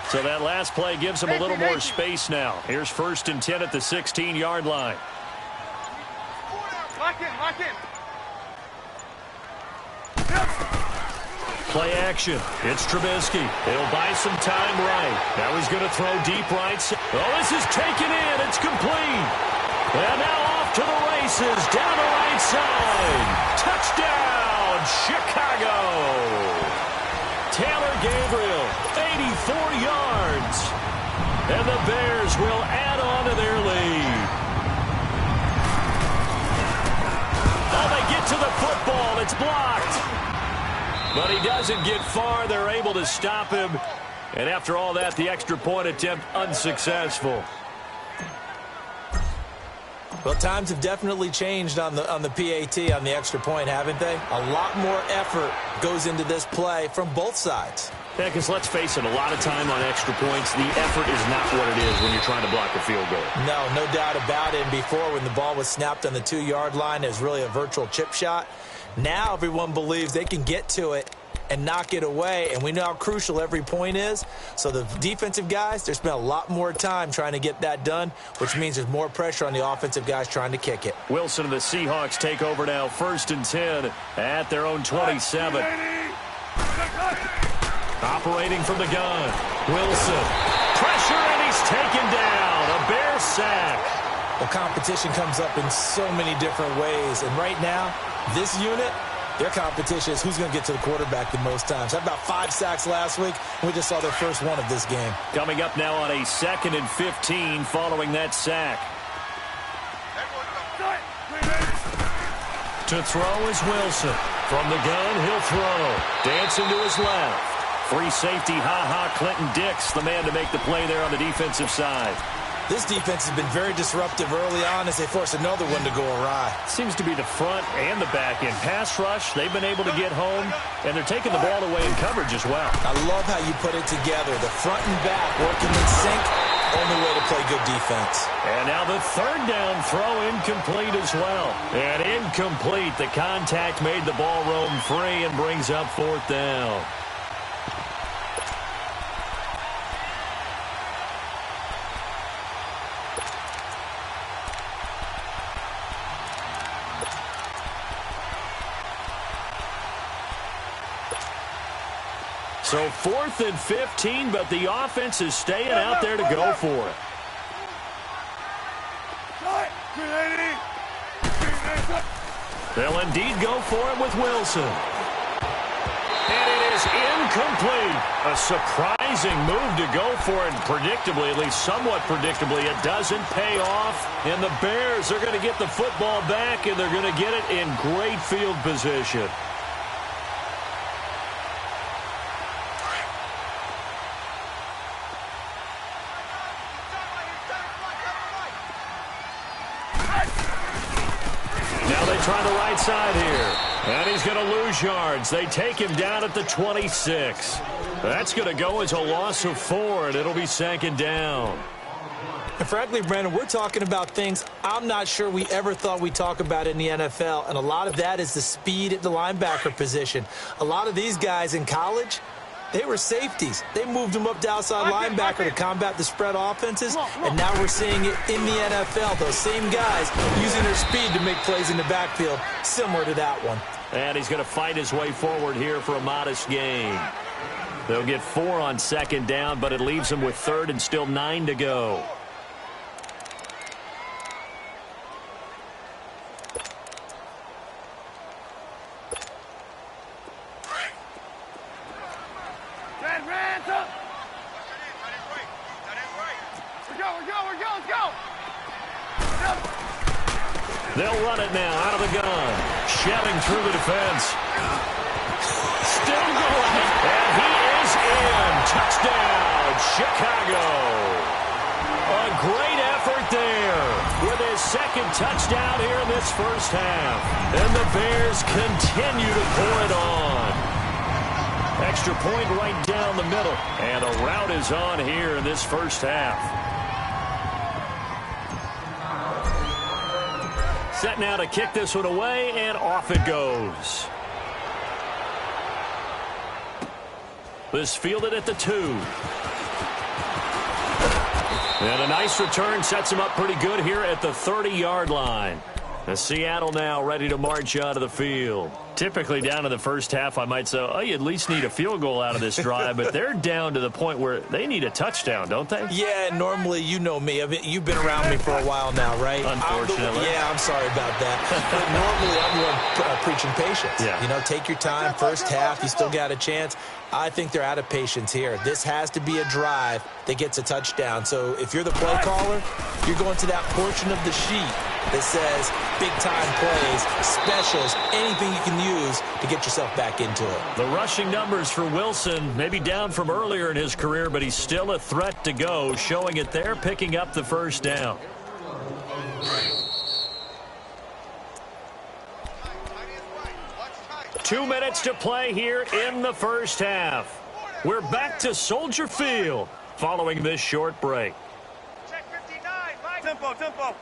So that last play gives them a little more space now. Here's 1st and 10 at the 16-yard line. Lock in. Play action. It's Trubisky. He'll buy some time right. Now he's going to throw deep right. Oh, this is taken in. It's complete. And now off to the races. Down the right side. Touchdown, Chicago. Taylor Gabriel, 84 yards. And the Bears will add on to their lead. Oh, they get to the football. It's blocked. But he doesn't get far. They're able to stop him. And after all that, the extra point attempt unsuccessful. Well, times have definitely changed on the PAT, on the extra point, haven't they? A lot more effort goes into this play from both sides. Yeah, because let's face it, a lot of time on extra points, the effort is not what it is when you're trying to block a field goal. No doubt about it. And before, when the ball was snapped on the 2-yard line, it was really a virtual chip shot. Now everyone believes they can get to it and knock it away, and we know how crucial every point is. So the defensive guys, they spent a lot more time trying to get that done, which means there's more pressure on the offensive guys trying to kick it. Wilson and the Seahawks take over now, 1st and 10 at their own 27. Operating from the gun. Wilson. Pressure, and he's taken down. A Bear sack. Well, competition comes up in so many different ways, and right now, this unit, their competition is who's going to get to the quarterback the most times. Had about 5 sacks last week. We just saw their first one of this game. Coming up now on a 2nd and 15 following that sack. To throw is Wilson. From the gun, he'll throw. Dancing to his left. Free safety, Clinton Dix, the man to make the play there on the defensive side. This defense has been very disruptive early on as they force another one to go awry. Seems to be the front and the back end. Pass rush, they've been able to get home, and they're taking the ball away in coverage as well. I love how you put it together. The front and back working in sync, only way to play good defense. And now the 3rd down throw incomplete as well. And incomplete. The contact made the ball roam free and brings up 4th down. So 4th and 15, but the offense is staying out there to go for it. They'll indeed go for it with Wilson. And it is incomplete. A surprising move to go for it. Predictably, at least somewhat predictably, it doesn't pay off. And the Bears are going to get the football back, and they're going to get it in great field position. Try the right side here. And he's going to lose yards. They take him down at the 26. That's going to go as a loss of 4, and it'll be 2nd down. And frankly, Brandon, we're talking about things I'm not sure we ever thought we'd talk about in the NFL, and a lot of that is the speed at the linebacker position. A lot of these guys in college, they were safeties. They moved them up to outside linebacker to combat the spread offenses, and now we're seeing it in the NFL. Those same guys using their speed to make plays in the backfield, similar to that one. And he's going to fight his way forward here for a modest gain. They'll get 4 on 2nd down, but it leaves them with 3rd and still 9 to go. They'll run it now out of the gun. Shelling through the defense. Still going. And he is in. Touchdown, Chicago. A great effort there with his 2nd touchdown here in this first half. And the Bears continue to pour it on. Extra point right down the middle. And a rout is on here in this first half. Set now to kick this one away, and off it goes. This fielded at the 2. And a nice return sets him up pretty good here at the 30-yard line. Seattle now ready to march out of the field. Typically down to the first half, I might say, oh, you at least need a field goal out of this drive, but they're down to the point where they need a touchdown, don't they? Yeah, normally, you know me. You've been around me for a while now, right? Unfortunately. I'm sorry about that. But normally, I'm the one preaching patience. Yeah. You know, take your time. First half, you still got a chance. I think they're out of patience here. This has to be a drive that gets a touchdown. So if you're the play caller, you're going to that portion of the sheet that says big-time plays, specials, anything you can use to get yourself back into it. The rushing numbers for Wilson, maybe down from earlier in his career, but he's still a threat to go, showing it there, picking up the first down. Two minutes to play here in the first half. We're back to Soldier Field following this short break. Check 59. Tempo.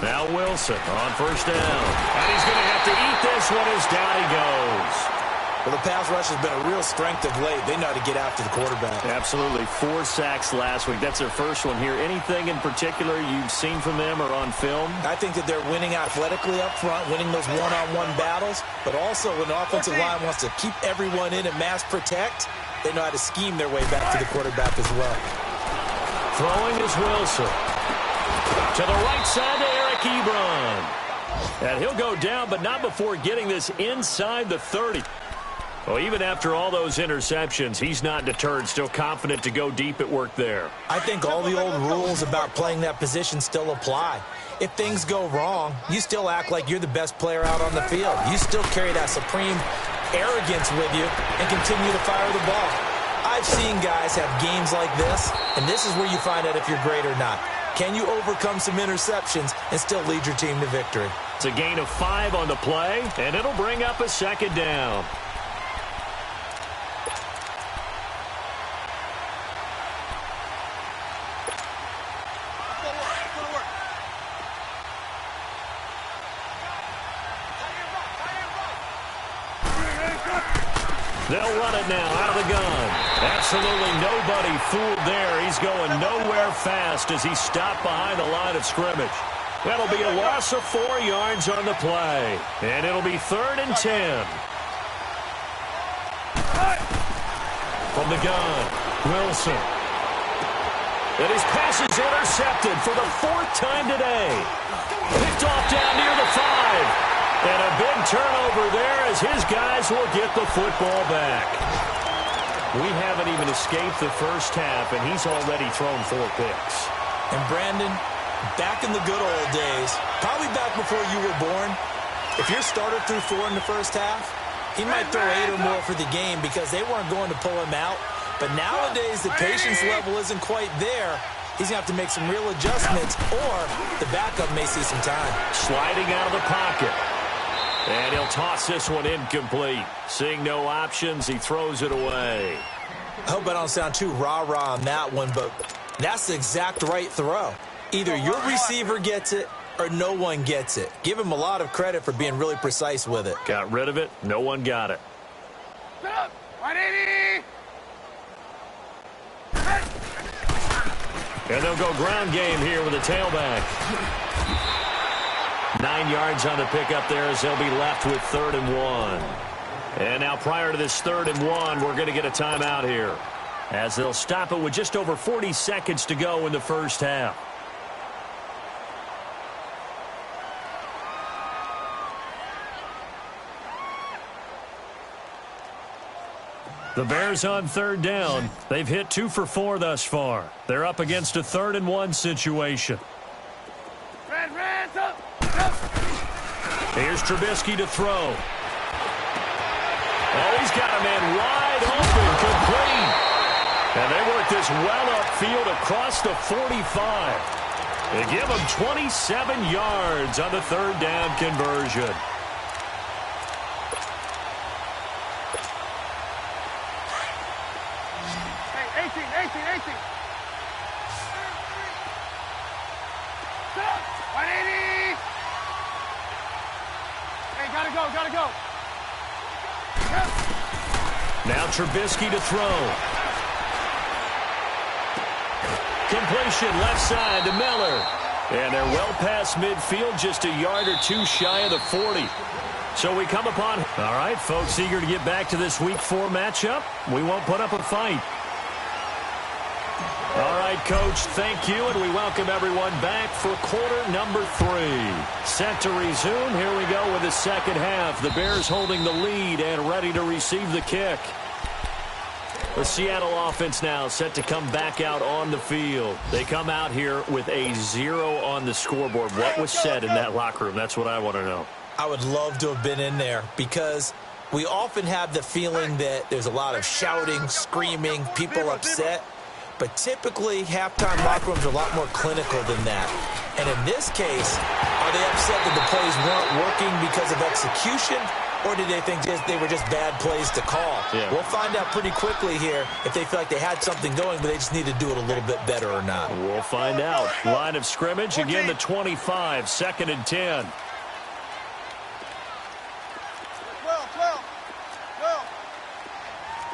Now Wilson on first down. And he's going to have to eat this one as down he goes. Well, the pass rush has been a real strength of late. They know how to get after the quarterback. Absolutely. 4 sacks last week. That's their first one here. Anything in particular you've seen from them or on film? I think that they're winning athletically up front, winning those one-on-one battles, but also when the offensive line wants to keep everyone in and mass protect, they know how to scheme their way back to the quarterback as well. Throwing is Wilson. To the right side to Eric Ebron. And he'll go down, but not before getting this inside the 30. Well, even after all those interceptions, he's not deterred, still confident to go deep at work there. I think all the old rules about playing that position still apply. If things go wrong, you still act like you're the best player out on the field. You still carry that supreme arrogance with you and continue to fire the ball. I've seen guys have games like this, and this is where you find out if you're great or not. Can you overcome some interceptions and still lead your team to victory? It's a gain of 5 on the play, and it'll bring up a second down. They'll run it now out of the gun. Absolutely nobody fooled there. He's going nowhere fast as he stopped behind the line of scrimmage. That'll be a loss of 4 yards on the play. And it'll be 3rd and 10. From the gun, Wilson. And his pass is intercepted for the 4th time today. Picked off down near the 5. And a big turnover there as his guys will get the football back. We haven't even escaped the first half, and he's already thrown 4 picks. And Brandon, back in the good old days, probably back before you were born, if your starter threw 4 in the first half, he might throw 8 or more for the game because they weren't going to pull him out. But nowadays, the patience level isn't quite there. He's going to have to make some real adjustments, or the backup may see some time. Sliding out of the pocket. And he'll toss this one incomplete. Seeing no options, he throws it away. I hope I don't sound too rah-rah on that one, but that's the exact right throw. Either your receiver gets it or no one gets it. Give him a lot of credit for being really precise with it. Got rid of it. No one got it. 180! And they'll go ground game here with a tailback. 9 yards on the pickup there as they'll be left with 3rd and 1. And now prior to this 3rd and 1, we're going to get a timeout here as they'll stop it with just over 40 seconds to go in the first half. The Bears on 3rd down. They've hit 2 for 4 thus far. They're up against a 3rd and 1 situation. Here's Trubisky to throw. Oh, he's got a man wide open, complete. And they work this well upfield across the 45. They give him 27 yards on the 3rd down conversion. Hey, 18. 180! Hey, gotta go. Now Trubisky to throw. Completion left side to Miller. And they're well past midfield, just a yard or two shy of the 40. So we come upon... All right, folks, eager to get back to this Week 4 matchup. We won't put up a fight. All right, Coach, thank you, and we welcome everyone back for quarter number 3. Set to resume. Here we go with the second half. The Bears holding the lead and ready to receive the kick. The Seattle offense now set to come back out on the field. They come out here with a 0 on the scoreboard. What was said in that locker room? That's what I want to know. I would love to have been in there because we often have the feeling that there's a lot of shouting, screaming, people upset. But typically, halftime locker rooms are a lot more clinical than that. And in this case, are they upset that the plays weren't working because of execution? Or did they think they were just bad plays to call? Yeah. We'll find out pretty quickly here if they feel like they had something going, but they just need to do it a little bit better or not. We'll find out. Line of scrimmage, again the 25, 2nd and 10. 12.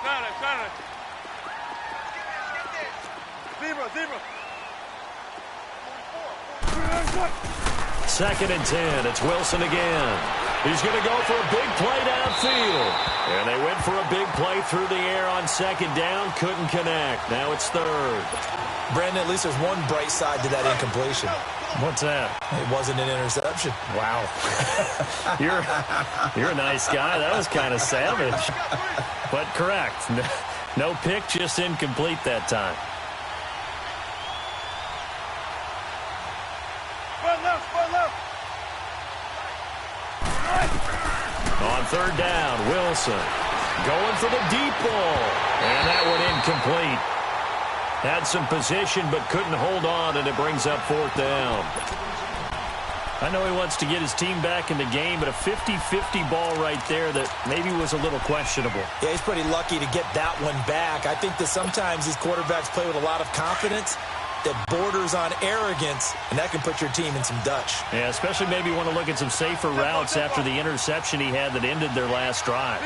Got it. Zebra. 2nd and 10. It's Wilson again. He's going to go for a big play downfield. And they went for a big play through the air on 2nd down. Couldn't connect. Now it's 3rd. Brandon, at least there's one bright side to that incompletion. What's that? It wasn't an interception. Wow. You're a nice guy. That was kind of savage. But correct. No pick, just incomplete that time. On 3rd down, Wilson going for the deep ball. And that one incomplete. Had some position but couldn't hold on, and it brings up 4th down. I know he wants to get his team back in the game, but a 50-50 ball right there that maybe was a little questionable. Yeah, he's pretty lucky to get that one back. I think that sometimes these quarterbacks play with a lot of confidence that borders on arrogance, and that can put your team in some Dutch. Yeah, especially maybe want to look at some safer routes after the interception he had that ended their last drive.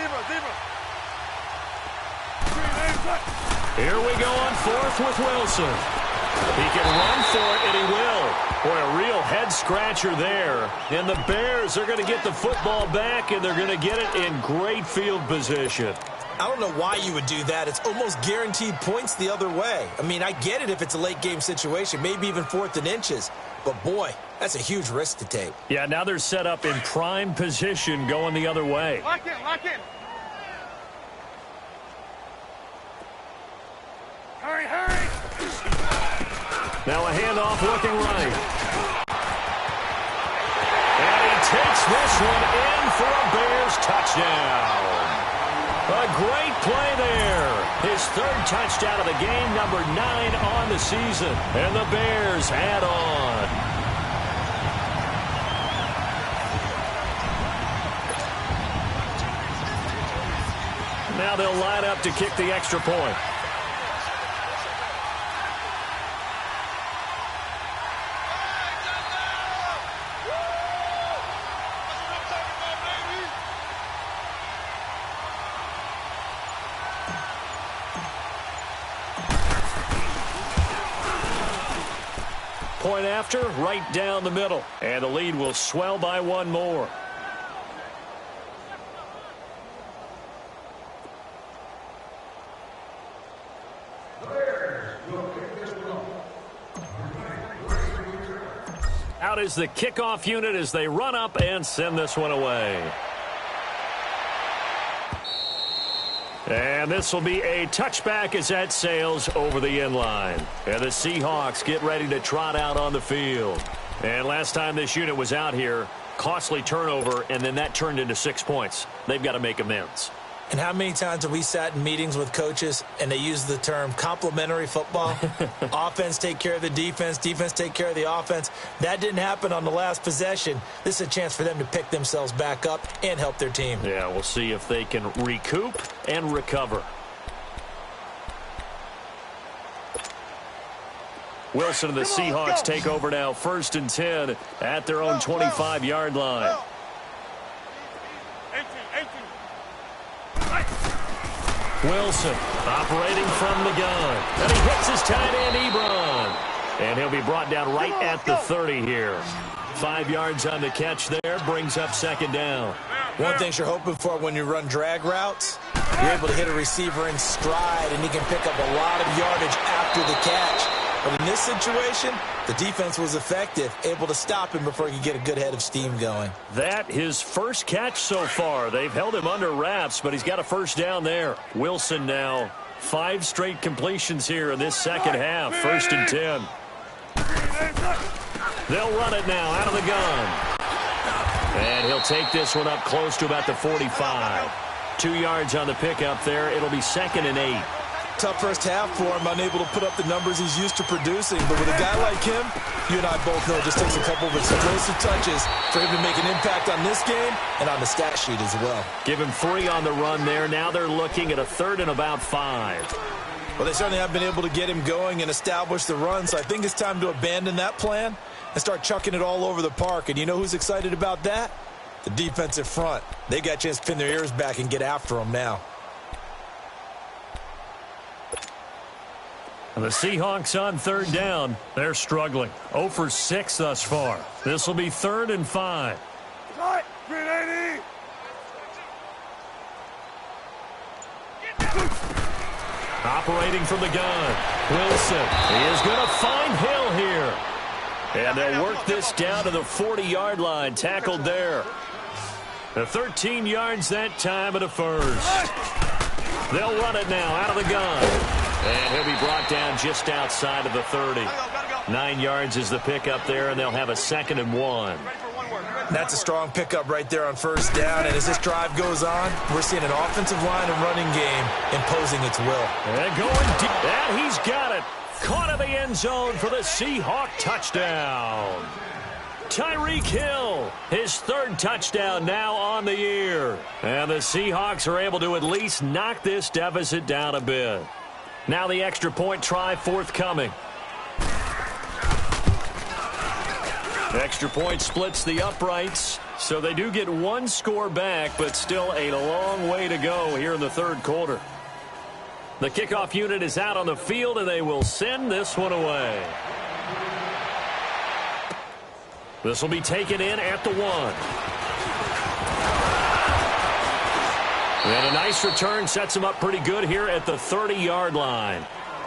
Here we go on 4th with Wilson. He can run for it, and he will. Boy, a real head-scratcher there. And the Bears are going to get the football back, and they're going to get it in great field position. I don't know why you would do that. It's almost guaranteed points the other way. I mean, I get it if it's a late-game situation, maybe even 4th and inches. But, boy, that's a huge risk to take. Yeah, now they're set up in prime position going the other way. Lock in. Hurry. Now a handoff looking right. And he takes this one in for a Bears touchdown. A great play there. His 3rd touchdown of the game, number 9 on the season. And the Bears add on. Now they'll line up to kick the extra point. Point after, right down the middle. And the lead will swell by 1 more. Out is the kickoff unit as they run up and send this one away. And this will be a touchback as that sails over the end line. And the Seahawks get ready to trot out on the field. And last time this unit was out here, costly turnover, and then that turned into 6 points. They've got to make amends. And how many times have we sat in meetings with coaches and they use the term complementary football? Offense take care of the defense, defense take care of the offense. That didn't happen on the last possession. This is a chance for them to pick themselves back up and help their team. Yeah, we'll see if they can recoup and recover. Wilson and the Seahawks take over now, 1st and 10 at their own 25-yard line. Wilson operating from the gun. And he hits his tight end, Ebron. And he'll be brought down right at the 30 here. 5 yards on the catch there, brings up second down. One thing you're hoping for when you run drag routes, you're able to hit a receiver in stride, and he can pick up a lot of yardage after the catch. But in this situation, the defense was effective, able to stop him before he could get a good head of steam going. That his first catch so far. They've held him under wraps, but he's got a first down there. Wilson now 5 straight completions here in this second half. 1st and 10. They'll run it now out of the gun. And he'll take this one up close to about the 45. 2 yards on the pickup there. It'll be 2nd and 8. Tough first half for him, unable to put up the numbers he's used to producing. But with a guy like him, you and I both know it just takes a couple of explosive touches for him to make an impact on this game and on the stat sheet as well. Give him 3 on the run there. Now they're looking at a 3rd and about 5. Well, they certainly have been able to get him going and establish the run, so I think it's time to abandon that plan and start chucking it all over the park. And you know who's excited about that? The defensive front. They got a chance to pin their ears back and get after him now. And the Seahawks on 3rd down. They're struggling. 0 for 6 thus far. This will be 3rd and 5. 380. Operating from the gun. Wilson is going to find Hill here. And they'll work this down to the 40-yard line. Tackled there. The 13 yards that time and a first. They'll run it now out of the gun. And he'll be brought down just outside of the 30. 9 yards is the pickup there, and they'll have a 2nd and 1. That's a strong pickup right there on 1st down. And as this drive goes on, we're seeing an offensive line and running game imposing its will. And going deep. And he's got it. Caught in the end zone for the Seahawk touchdown. Tyreek Hill, his 3rd touchdown now on the year. And the Seahawks are able to at least knock this deficit down a bit. Now the extra point try forthcoming. Extra point splits the uprights, so they do get 1 score back, but still a long way to go here in the 3rd quarter. The kickoff unit is out on the field, and they will send this one away. This will be taken in at the 1. And a nice return sets them up pretty good here at the 30-yard line.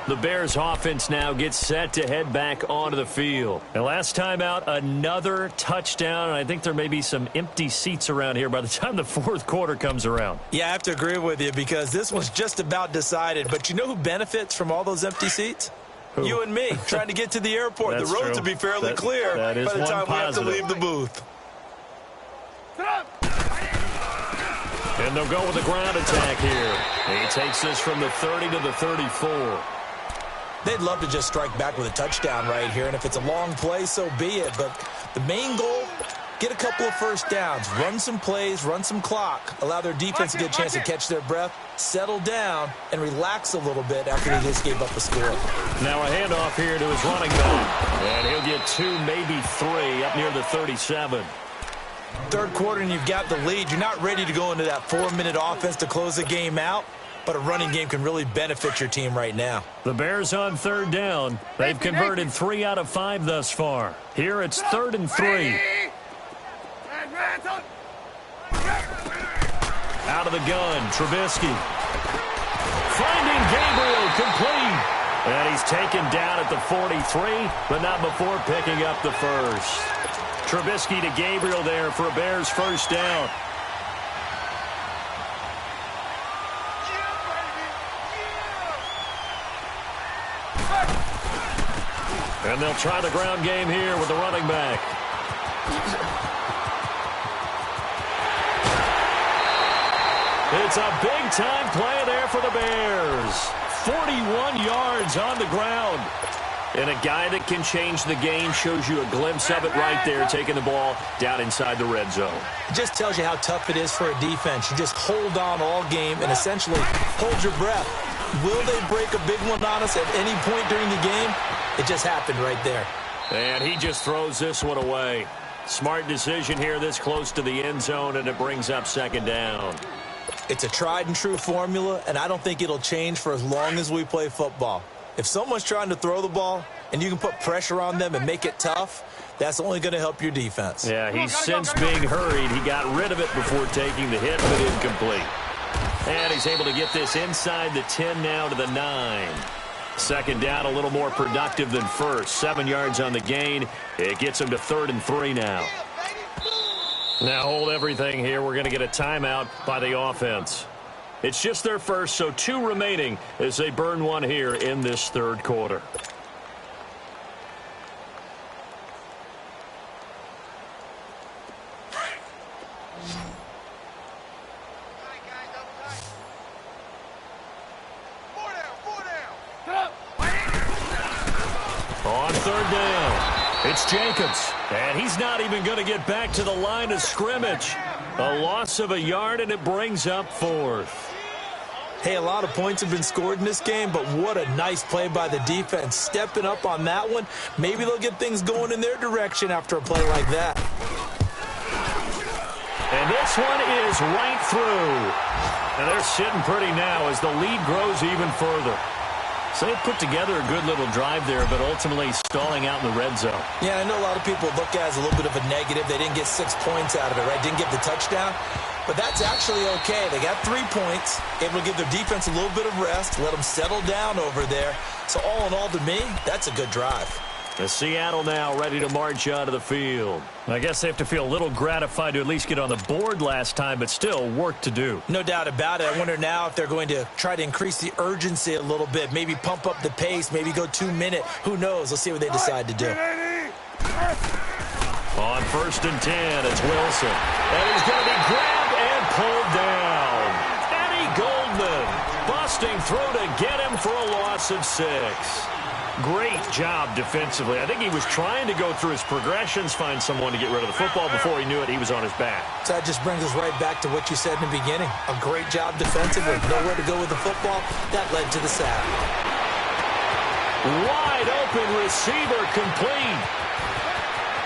The Bears offense now gets set to head back onto the field. And last time out, another touchdown. And I think there may be some empty seats around here by the time the 4th quarter comes around. Yeah, I have to agree with you because this one's just about decided. But you know who benefits from all those empty seats? Who? You and me, trying to get to the airport. The roads will be fairly clear by the time we have to leave the booth. And they'll go with a ground attack here. He takes this from the 30 to the 34. They'd love to just strike back with a touchdown right here, and if it's a long play, so be it. But the main goal, get a couple of first downs, run some plays, run some clock, allow their defense to get a chance to catch their breath, settle down, and relax a little bit after they just gave up a score. Now a handoff here to his running back, and he'll get 2, maybe 3, up near the 37. 3rd quarter, and you've got the lead. You're not ready to go into that 4-minute offense to close the game out. But a running game can really benefit your team right now. The Bears on 3rd down. They've converted 3 out of 5 thus far. Here it's 3rd and 3. Out of the gun, Trubisky. Finding Gabriel, complete. And he's taken down at the 43, but not before picking up the first. Trubisky to Gabriel there for a Bears first down. And they'll try the ground game here with the running back. It's a big-time play there for the Bears. 41 yards on the ground. And a guy that can change the game shows you a glimpse of it right there, taking the ball down inside the red zone. It just tells you how tough it is for a defense. You just hold on all game and essentially hold your breath. Will they break a big one on us at any point during the game? It just happened right there. And he just throws this one away. Smart decision here this close to the end zone, and it brings up 2nd down. It's a tried-and-true formula, and I don't think it'll change for as long as we play football. If someone's trying to throw the ball and you can put pressure on them and make it tough, that's only going to help your defense. Yeah, he's since being hurried. He got rid of it before taking the hit, but incomplete. And he's able to get this inside the 10 now to the 9. Second down, a little more productive than first. 7 yards on the gain. It gets him to 3rd and 3 now. Now hold everything here. We're going to get a timeout by the offense. It's just their first, so 2 remaining as they burn one here in this third quarter. On 3rd down. It's Jacobs, and he's not even going to get back to the line of scrimmage. A loss of a yard, and it brings up 4th. Hey, a lot of points have been scored in this game, but what a nice play by the defense. Stepping up on that one, maybe they'll get things going in their direction after a play like that. And this one is right through. And they're sitting pretty now as the lead grows even further. So they put together a good little drive there, but ultimately stalling out in the red zone. Yeah, I know a lot of people look at it as a little bit of a negative. They didn't get 6 points out of it, right? Didn't get the touchdown. But that's actually okay. They got 3 points, able to give their defense a little bit of rest, let them settle down over there. So all in all, to me, that's a good drive. The Seattle now ready to march out of the field. I guess they have to feel a little gratified to at least get on the board last time, but still work to do. No doubt about it. I wonder now if they're going to try to increase the urgency a little bit, maybe pump up the pace, maybe go 2-minute. Who knows? Let's see what they decide to do. On 1st and 10, it's Wilson. And he's going to be grabbed and pulled down. Eddie Goldman busting through to get him for a loss of 6. Great job defensively. I think he was trying to go through his progressions, find someone to get rid of the football. Before he knew it, he was on his back. So that just brings us right back to what you said in the beginning. A great job defensively. Nowhere to go with the football. That led to the sack. Wide open receiver complete.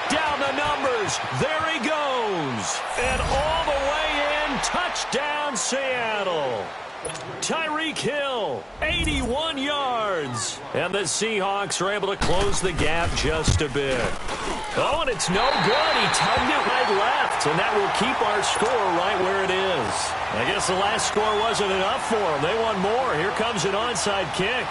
Down the numbers. There he goes. And all the way in. Touchdown, Seattle. Tyreek Hill, 81 yards. And the Seahawks are able to close the gap just a bit. Oh, and it's no good. He tugged it right left, and that will keep our score right where it is. I guess the last score wasn't enough for them. They want more. Here comes an onside kick.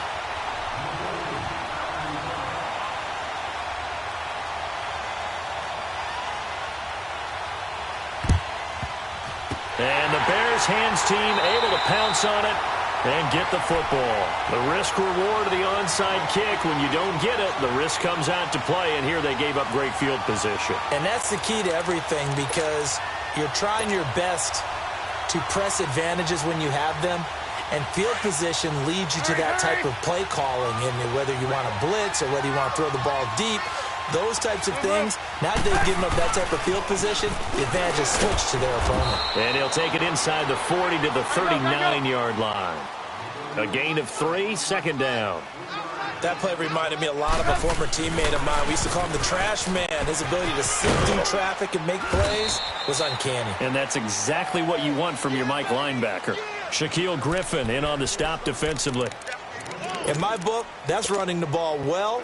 And the Bears hands team able to pounce on it and get the football. The risk-reward of the onside kick, when you don't get it, the risk comes out to play, and here they gave up great field position. And that's the key to everything, because you're trying your best to press advantages when you have them, and field position leads you to that type of play calling, and whether you want to blitz or whether you want to throw the ball deep, those types of things. Now that they've given up that type of field position, the advantage is switched to their opponent. And he'll take it inside the 40 to the 39-yard line. A gain of 3, 2nd down. That play reminded me a lot of a former teammate of mine. We used to call him the trash man. His ability to sift through traffic and make plays was uncanny. And that's exactly what you want from your Mike linebacker. Shaquille Griffin in on the stop defensively. In my book, that's running the ball well,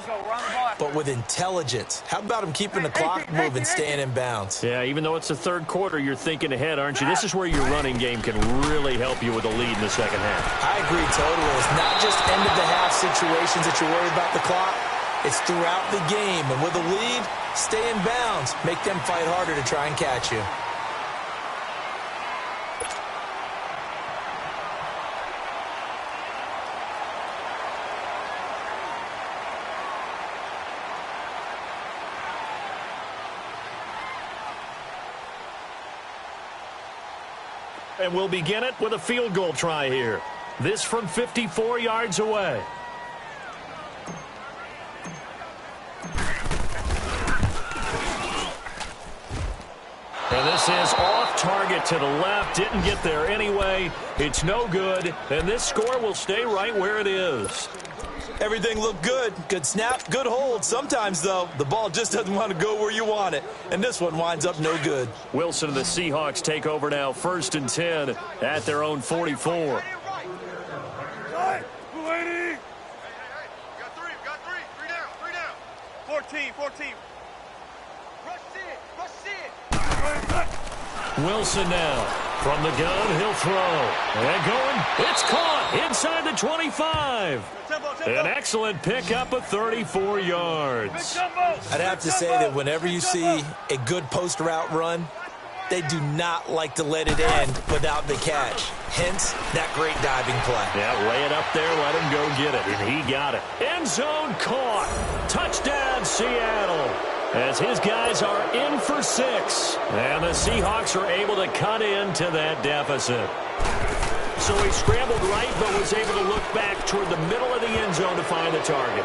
but with intelligence. How about him keeping the clock moving, staying in bounds? Yeah, even though it's the third quarter, you're thinking ahead, aren't you? This is where your running game can really help you with a lead in the second half. I agree totally. It's not just end-of-the-half situations that you're worried about the clock. It's throughout the game. And with a lead, stay in bounds. Make them fight harder to try and catch you. And we'll begin it with a field goal try here. This from 54 yards away. And this is off target to the left. Didn't get there anyway. It's no good. And this score will stay right where it is. Everything looked good. Good snap, good hold. Sometimes, though, the ball just doesn't want to go where you want it. And this one winds up no good. Wilson and the Seahawks take over now, 1st and 10 at their own 44. Right, 280. Got three. Three down. 14. Rush it. Wilson now. From the gun, he'll throw. And going. It's caught inside the 25. An excellent pickup of 34 yards. I'd have to say that whenever you see a good post route run, they do not like to let it end without the catch. Hence, that great diving play. Yeah, lay it up there, let him go get it, and he got it. End zone caught. Touchdown, Seattle. As his guys are in for 6. And the Seahawks are able to cut into that deficit. So he scrambled right, but was able to look back toward the middle of the end zone to find the target.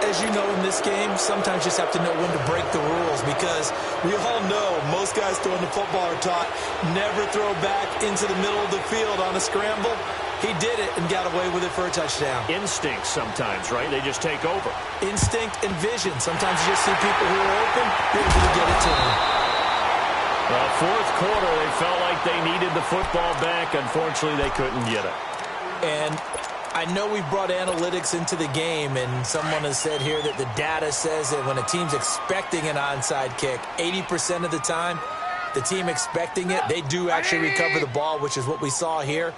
As you know, in this game, sometimes you just have to know when to break the rules, because we all know most guys throwing the football are taught never throw back into the middle of the field on a scramble. He did it and got away with it for a touchdown. Instinct sometimes, right? They just take over. Instinct and vision. Sometimes you just see people who are open, you're able to get it to them. Well, 4th quarter, they felt like they needed the football back. Unfortunately, they couldn't get it. And I know we brought analytics into the game, and someone has said here that the data says that when a team's expecting an onside kick, 80% of the time, the team expecting it, they do actually recover the ball, which is what we saw here.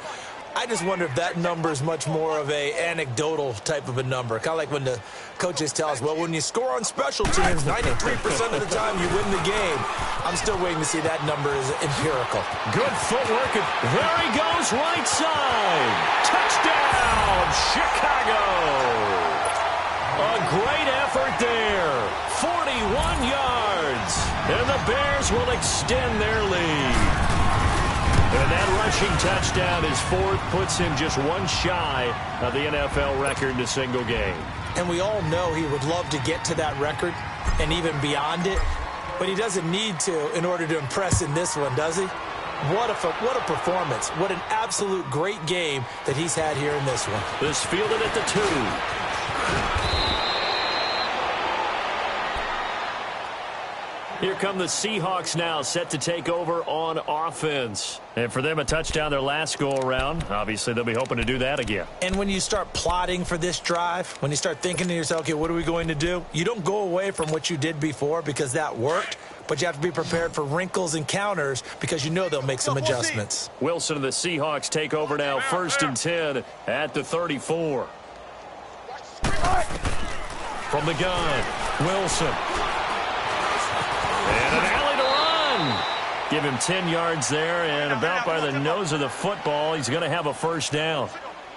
I just wonder if that number is much more of a anecdotal type of a number. Kind of like when the coaches tell us, well, when you score on special teams, 93% of the time you win the game. I'm still waiting to see that number is empirical. Good footwork. There he goes, right side. Touchdown, Chicago. A great effort there. 41 yards. And the Bears will extend their lead. And that rushing touchdown, his 4th, puts him just one shy of the NFL record in a single game. And we all know he would love to get to that record and even beyond it, but he doesn't need to in order to impress in this one, does he? What a performance. What an absolute great game that he's had here in this one. This fielded at the 2. Here come the Seahawks now, set to take over on offense. And for them, a touchdown their last go-around. Obviously, they'll be hoping to do that again. And when you start plotting for this drive, when you start thinking to yourself, okay, what are we going to do? You don't go away from what you did before because that worked, but you have to be prepared for wrinkles and counters because you know they'll make some adjustments. Wilson and the Seahawks take over now, 1st and 10 at the 34. From the gun, Wilson. And an alley to run. Give him 10 yards there, and about by the nose of the football, he's going to have a 1st down.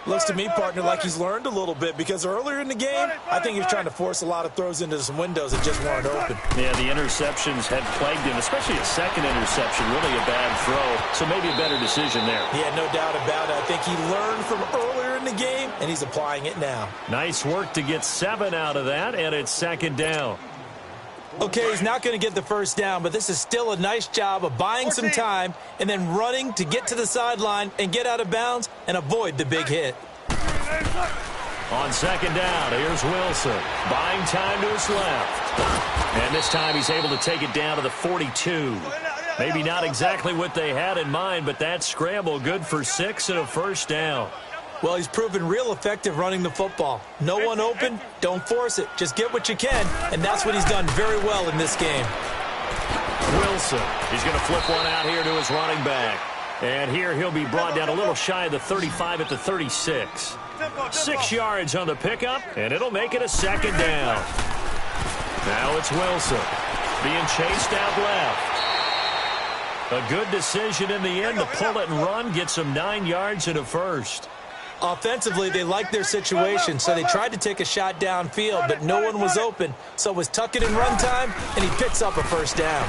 Looks to me, partner, like he's learned a little bit, because earlier in the game, I think he was trying to force a lot of throws into some windows that just weren't open. Yeah, the interceptions had plagued him, especially a second interception, really a bad throw, so maybe a better decision there. Yeah, no doubt about it. I think he learned from earlier in the game, and he's applying it now. Nice work to get 7 out of that, and it's 2nd down. Okay, he's not going to get the 1st down, but this is still a nice job of buying some time and then running to get to the sideline and get out of bounds and avoid the big hit. On 2nd down, here's Wilson. Buying time to his left. And this time he's able to take it down to the 42. Maybe not exactly what they had in mind, but that scramble good for 6 and a 1st down. Well, he's proven real effective running the football. No one open, don't force it. Just get what you can, and that's what he's done very well in this game. Wilson, he's going to flip one out here to his running back. And here he'll be brought down a little shy of the 35 at the 36. 6 yards on the pickup, and it'll make it a 2nd down. Now it's Wilson being chased out left. A good decision in the end to pull it and run, gets him 9 yards and a 1st. Offensively, they liked their situation, so they tried to take a shot downfield, but no one was open. So it was tuck it in run time, and he picks up a 1st down.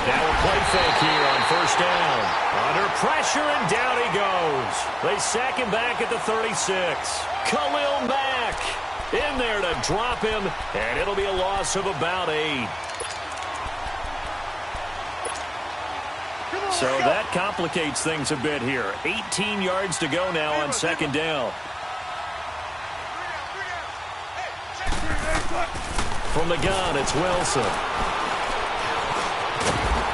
Now a play fake here on 1st down. Under pressure, and down he goes. They sack him back at the 36. Khalil Mack in there to drop him, and it'll be a loss of about 8. So that complicates things a bit here. 18 yards to go now on 2nd down. From the gun, it's Wilson.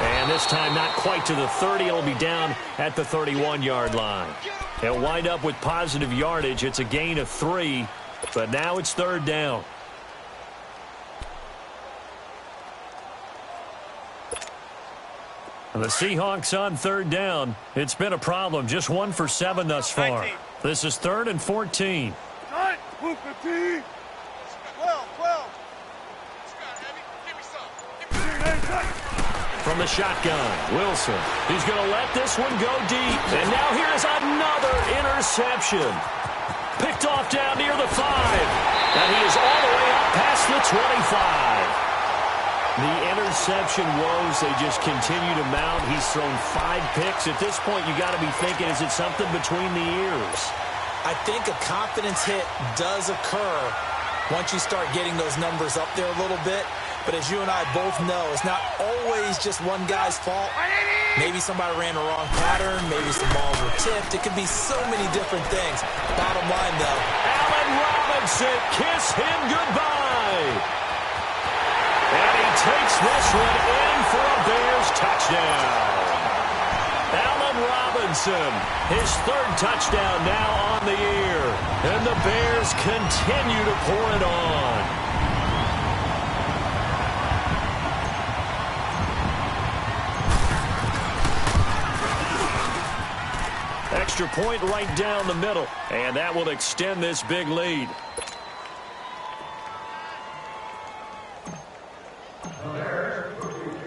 And this time not quite to the 30. It'll be down at the 31-yard line. They'll wind up with positive yardage. It's a gain of 3, but now it's third down. And the Seahawks on third down. It's been a problem. Just 1 for 7 thus far. 19. This is 3rd and 14. Cut! Move 15. 12, 12. Give me some. From the shotgun, Wilson. He's going to let this one go deep. And now here's another interception. Picked off down near the 5. And he is all the way up past the 25. The interception woes, they just continue to mount. He's thrown 5 picks. At this point, you got to be thinking, is it something between the ears? I think a confidence hit does occur once you start getting those numbers up there a little bit. But as you and I both know, it's not always just one guy's fault. Maybe somebody ran the wrong pattern. Maybe some balls were tipped. It could be so many different things. Bottom line, though, Allen Robinson, kiss him goodbye. And he takes this one in for a Bears touchdown. Allen Robinson, his 3rd touchdown now on the year. And the Bears continue to pour it on. Extra point right down the middle, and that will extend this big lead.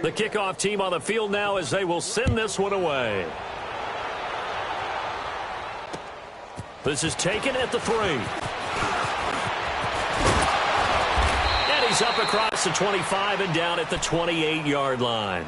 The kickoff team on the field now as they will send this one away. This is taken at the 3. And he's up across the 25 and down at the 28-yard line.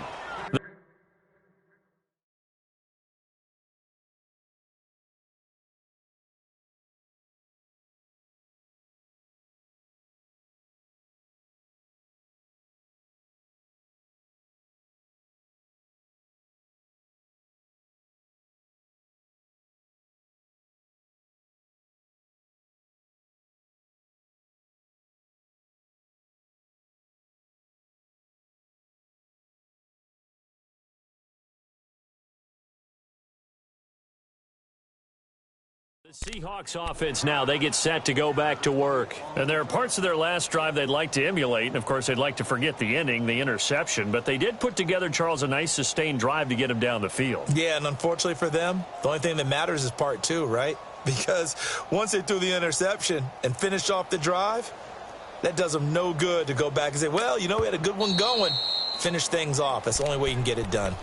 The Seahawks offense now, they get set to go back to work. And there are parts of their last drive they'd like to emulate. And, of course, they'd like to forget the ending, the interception. But they did put together, Charles, a nice sustained drive to get him down the field. Yeah, and unfortunately for them, the only thing that matters is part 2, right? Because once they threw the interception and finished off the drive, that does them no good to go back and say, well, you know, we had a good one going. Finish things off. That's the only way you can get it done.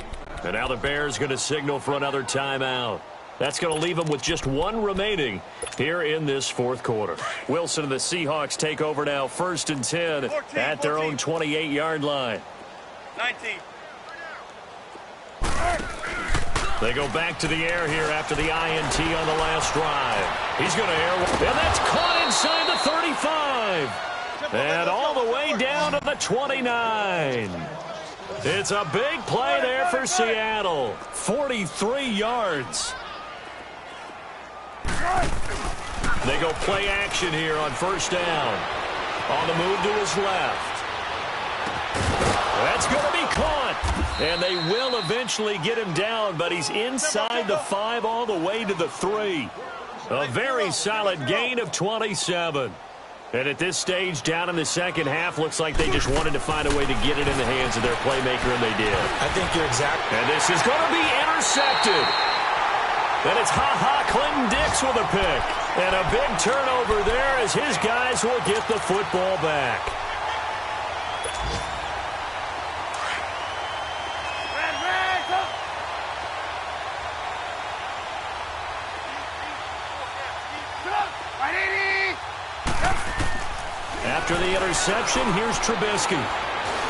And now the Bears going to signal for another timeout. That's going to leave them with just 1 remaining here in this 4th quarter. Wilson and the Seahawks take over now, 1st and 10 at their own 28-yard line. 19. They go back to the air here after the INT on the last drive. He's going to air one, and that's caught inside the 35. And all the way down to the 29. It's a big play there for Seattle. 43 yards. They go play action here on 1st down. On the move to his left. That's going to be caught. And they will eventually get him down, but he's inside the 5 all the way to the 3. A very solid gain of 27. And at this stage, down in the second half, looks like they just wanted to find a way to get it in the hands of their playmaker, and they did. I think you're exactly. And this is going to be intercepted. And it's Clinton Dix with a pick. And a big turnover there as his guys will get the football back. After the interception, here's Trubisky.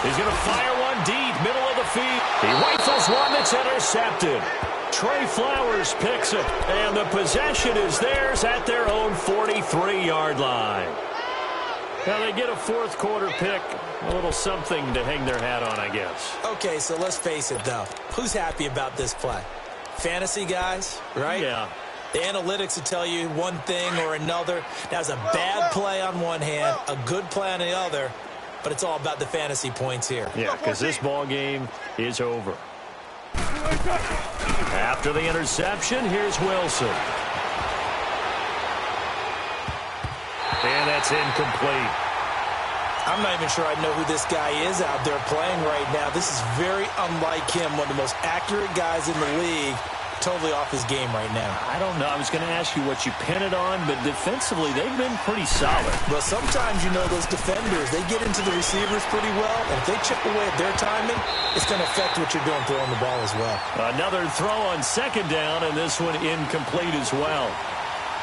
He's going to fire one deep, middle of the field. He rifles one that's intercepted. Trey Flowers picks it, and the possession is theirs at their own 43-yard line. Now they get a 4th quarter pick, a little something to hang their hat on, I guess. Okay, so let's face it, though. Who's happy about this play? Fantasy guys, right? Yeah. The analytics will tell you one thing or another. That was a bad play on one hand, a good play on the other. but it's all about the fantasy points here. Yeah, because this ball game is over. After the interception, here's Wilson. And that's incomplete. I'm not even sure I know who this guy is out there playing right now. This is very unlike him, one of the most accurate guys in the league. Totally off his game right now. I don't know. I was going to ask you what you pin it on, but defensively, they've been pretty solid. Well, sometimes, you know, those defenders, they get into the receivers pretty well, and if they chip away at their timing, it's going to affect what you're doing throwing the ball as well. Another throw on second down, and this one incomplete as well.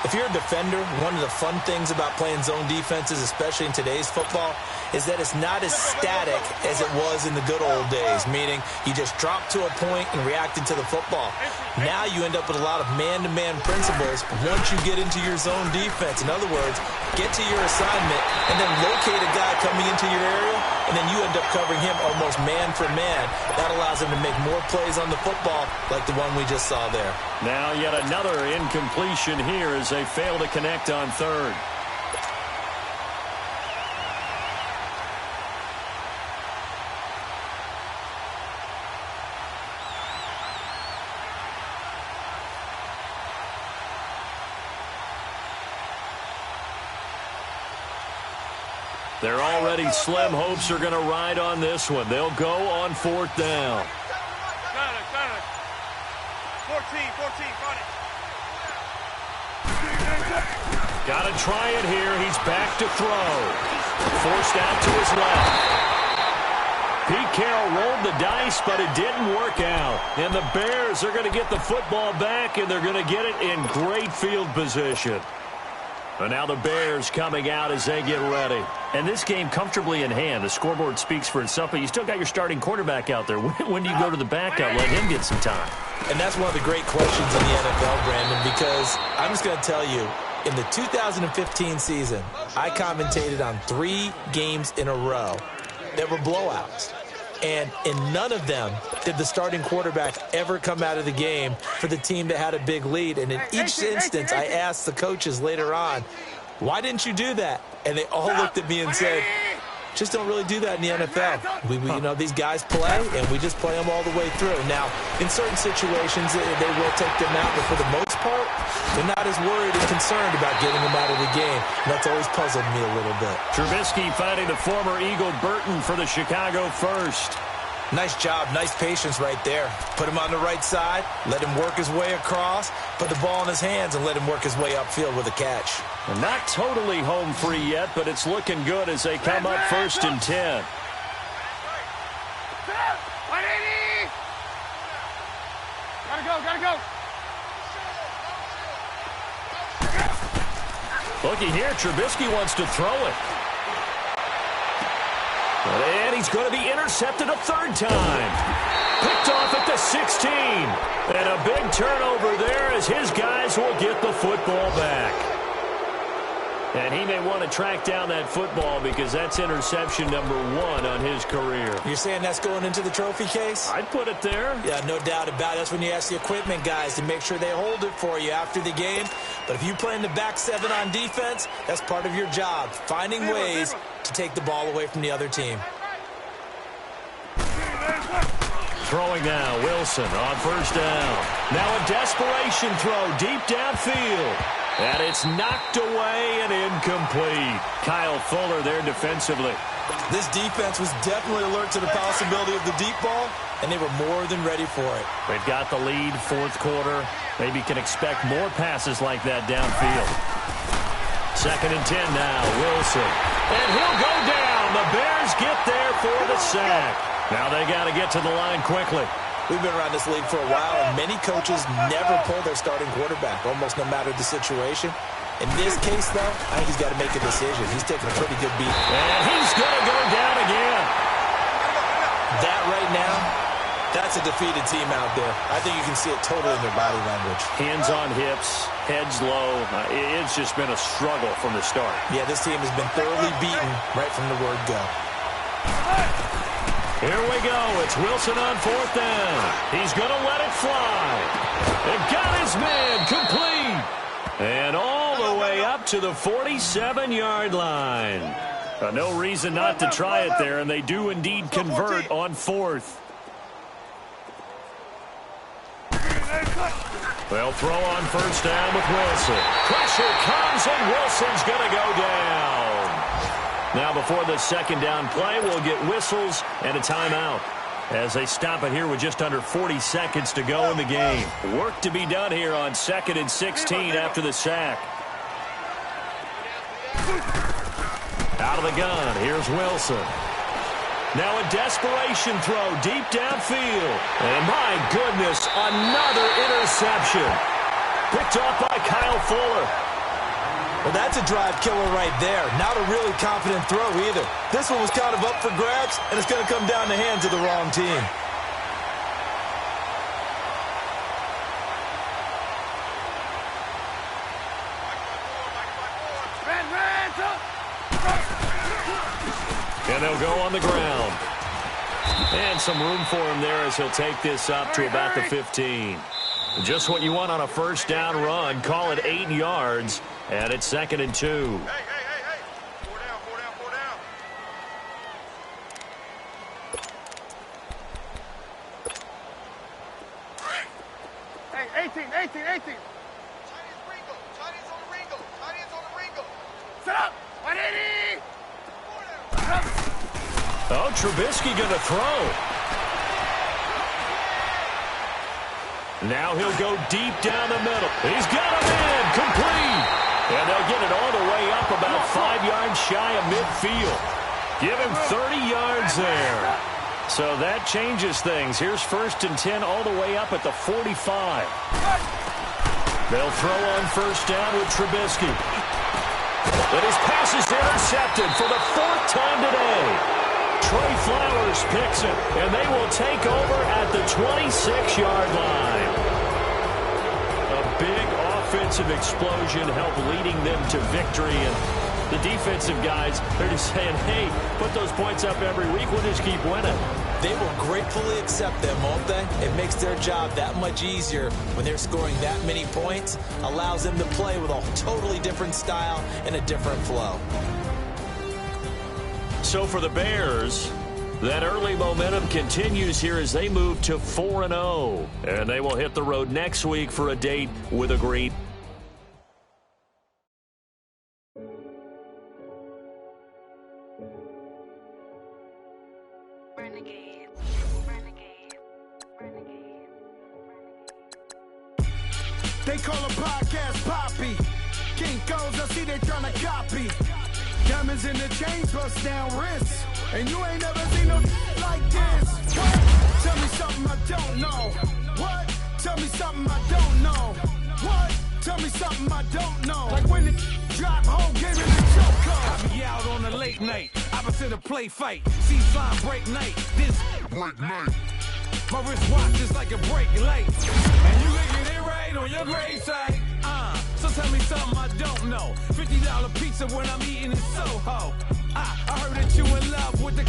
If you're a defender, one of the fun things about playing zone defenses, especially in today's football, is that it's not as static as it was in the good old days, meaning you just drop to a point and reacted to the football. Now you end up with a lot of man-to-man principles once you get into your zone defense. In other words, get to your assignment and then locate a guy coming into your area, and then you end up covering him almost man for man. That allows him to make more plays on the football like the one we just saw there. Now yet another incompletion here as they fail to connect on third. They're already slim hopes are going to ride on this one. They'll go on fourth down. 14, front it. Got to try it here. He's back to throw. Forced out to his left. Pete Carroll rolled the dice, but it didn't work out. And the Bears are going to get the football back, and they're going to get it in great field position. And now the Bears coming out as they get ready. And this game comfortably in hand. The scoreboard speaks for itself, but you still got your starting quarterback out there. When do you go to the backup? Let him get some time. And that's one of the great questions in the NFL, Brandon, because I'm just going to tell you, in the 2015 season, I commentated on 3 games in a row that were blowouts. And in none of them did the starting quarterback ever come out of the game for the team that had a big lead. And in each instance, I asked the coaches later on, why didn't you do that? And they all looked at me and said, just don't really do that in the NFL. You know, these guys play, and we just play them all the way through. Now, in certain situations, they will take them out, but for the most part, they're not as worried and concerned about getting them out of the game. And that's always puzzled me a little bit. Trubisky finding the former Eagle Burton for the Chicago first. Nice job, nice patience right there. Put him on the right side, let him work his way across, put the ball in his hands, and let him work his way upfield with a catch. And not totally home free yet, but it's looking good as they come up 1st and 10. Gotta go. Looky here, Trubisky wants to throw it. And he's going to be intercepted a third time. Picked off at the 16. And a big turnover there as his guys will get the football back. And he may want to track down that football because that's interception number 1 on his career. You're saying that's going into the trophy case? I'd put it there. Yeah, no doubt about it. That's when you ask the equipment guys to make sure they hold it for you after the game. But if you play in the back 7 on defense, that's part of your job, finding ways to take the ball away from the other team. Throwing now, Wilson on first down. Now a desperation throw deep downfield. And it's knocked away and incomplete. Kyle Fuller there defensively. This defense was definitely alert to the possibility of the deep ball, and they were more than ready for it. They've got the lead, 4th quarter. Maybe can expect more passes like that downfield. 2nd and 10 now, Wilson. And he'll go down. The Bears get there for the sack. Now they got to get to the line quickly. We've been around this league for a while, and many coaches never pull their starting quarterback, almost no matter the situation. In this case, though, I think he's got to make a decision. He's taking a pretty good beat. And he's going to go down again. That right now, that's a defeated team out there. I think you can see it totally in their body language. Hands on hips, heads low. It's just been a struggle from the start. Yeah, this team has been thoroughly beaten right from the word go. Here we go. It's Wilson on 4th down. He's going to let it fly. And got his man complete. And all the way up to the 47-yard line. No reason not to try it there, and they do indeed convert on fourth. They'll throw on first down with Wilson. Pressure comes, and Wilson's going to go down. Now, before the second down play, we'll get whistles and a timeout as they stop it here with just under 40 seconds to go in the game. Work to be done here on 2nd and 16 after the sack. Out of the gun, here's Wilson. Now a desperation throw deep downfield. And my goodness, another interception. Picked off by Kyle Fuller. Well, that's a drive killer right there. Not a really confident throw either. This one was kind of up for grabs, and it's going to come down the hands of the wrong team. And they'll go on the ground. And some room for him there as he'll take this up to about the 15. Just what you want on a first down run. Call it 8 yards. And it's 2nd and 2. Hey. 4 down. Hey, 18. Chinese on the Ringo. Set up. 180. Oh, Trubisky going to throw. Now he'll go deep down the middle. He's got him in. Complete. And they'll get it all the way up about 5 yards shy of midfield. Give him 30 yards there. So that changes things. Here's 1st and 10 all the way up at the 45. They'll throw on first down with Trubisky. But his pass is intercepted for the 4th time today. Trey Flowers picks it, and they will take over at the 26-yard line. A big offensive explosion helped leading them to victory, and the defensive guys, they're just saying, hey, put those points up every week, we'll just keep winning. They will gratefully accept them, won't they? It makes their job that much easier when they're scoring that many points, allows them to play with a totally different style and a different flow. So for the Bears, that early momentum continues here as they move to 4-0. And they will hit the road next week for a date with a great They call a podcast Poppy. Kinkos, I see they tryna copy. Diamonds in the chains, bust down wrists. And you ain't never seen no like this. What? Tell me something I don't know. What? Tell me something I don't know. What? Tell me something I don't know. Like when the drop home, gave it a choke. I be out on a late night, opposite a play fight. See slime break night, this break night. My wrist watch is like a brake light. And you can get it right on your gravesite. So tell me something I don't know. $50 pizza when I'm eating in Soho. I heard that you in love with the...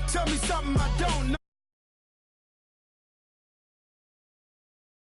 Tell me something I don't